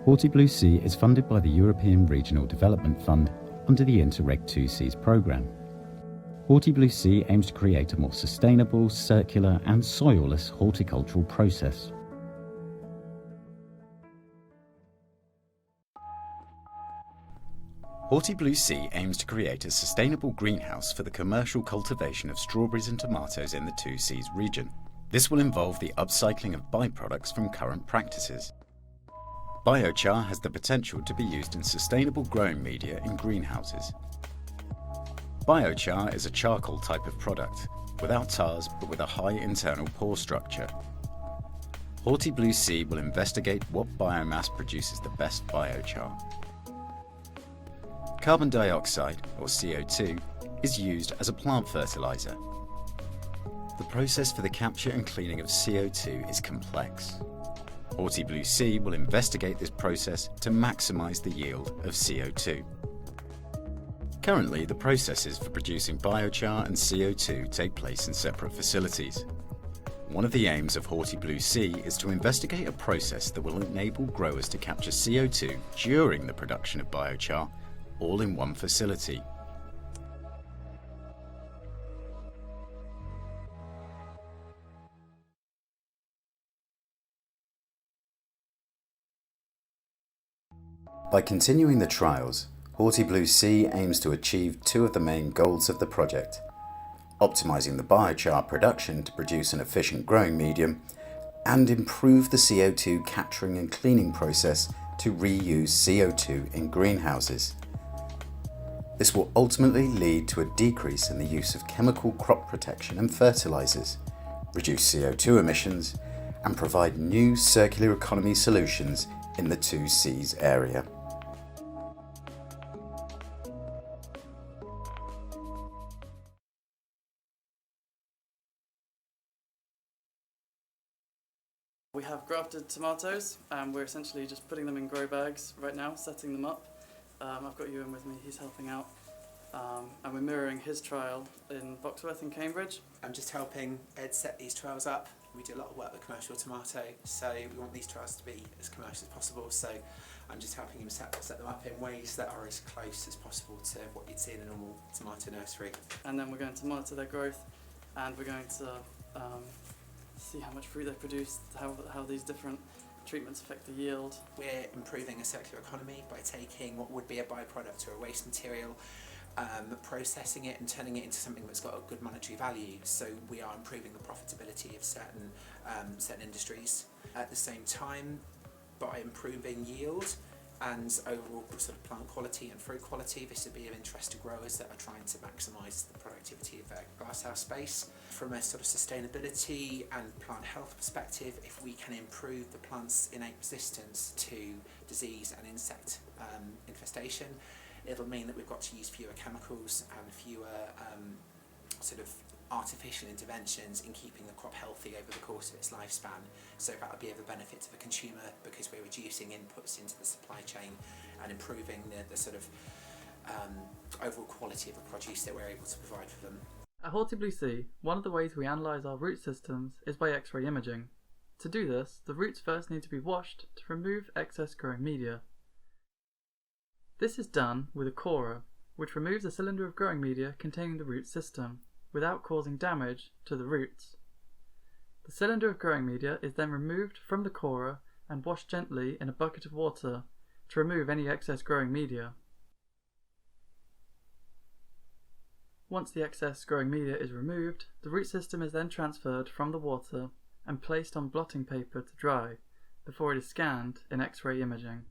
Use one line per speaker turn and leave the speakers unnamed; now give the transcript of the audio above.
Horti-BlueC is funded by the European Regional Development Fund under the Interreg 2Cs programme. Horti-BlueC aims to create a more sustainable, circular and soilless horticultural process. Horti-BlueC aims to create a sustainable greenhouse for the commercial cultivation of strawberries and tomatoes in the 2Cs region. This will involve the upcycling of byproducts from current practices. Biochar has the potential to be used in sustainable growing media in greenhouses. Biochar is a charcoal type of product, without tars but with a high internal pore structure. Horti-BlueC will investigate what biomass produces the best biochar. Carbon dioxide, or CO2, is used as a plant fertilizer. The process for the capture and cleaning of CO2 is complex. Horti-BlueC will investigate this process to maximise the yield of CO2. Currently, the processes for producing biochar and CO2 take place in separate facilities. One of the aims of Horti-BlueC is to investigate a process that will enable growers to capture CO2 during the production of biochar, all in one facility. By continuing the trials, Horti-BlueC aims to achieve two of the main goals of the project: optimising the biochar production to produce an efficient growing medium, and improve the CO2 capturing and cleaning process to reuse CO2 in greenhouses. This will ultimately lead to a decrease in the use of chemical crop protection and fertilisers, reduce CO2 emissions, and provide new circular economy solutions in the 2Cs area.
We have grafted tomatoes and we're essentially just putting them in grow bags right now, setting them up. I've got Ewan with me, he's helping out. And we're mirroring his trial in Boxworth in Cambridge.
I'm just helping Ed set these trials up. We do a lot of work with commercial tomato, so we want these trials to be as commercial as possible, so I'm just helping him set them up in ways that are as close as possible to what you'd see in a normal tomato nursery.
And then we're going to monitor their growth, and we're going to see how much fruit they produce, how these different treatments affect the yield. We're
improving a circular economy by taking what would be a byproduct or a waste material, processing it and turning it into something that's got a good monetary value. So we are improving the profitability of certain industries. At the same time, by improving yield and overall sort of plant quality and fruit quality, this would be of interest to growers that are trying to maximise the productivity of their glasshouse space. From a sort of sustainability and plant health perspective, if we can improve the plant's innate resistance to disease and insect infestation, it'll mean that we've got to use fewer chemicals and fewer sort of artificial interventions in keeping the crop healthy over the course of its lifespan. So that'll be of a benefit to the consumer because we're reducing inputs into the supply chain and improving the sort of overall quality of the produce that we're able to provide for them.
At Horti-BlueC, one of the ways we analyse our root systems is by X-ray imaging. To do this, the roots first need to be washed to remove excess growing media. This is done with a corer, which removes a cylinder of growing media containing the root system, without causing damage to the roots. The cylinder of growing media is then removed from the corer and washed gently in a bucket of water to remove any excess growing media. Once the excess growing media is removed, the root system is then transferred from the water and placed on blotting paper to dry before it is scanned in X-ray imaging.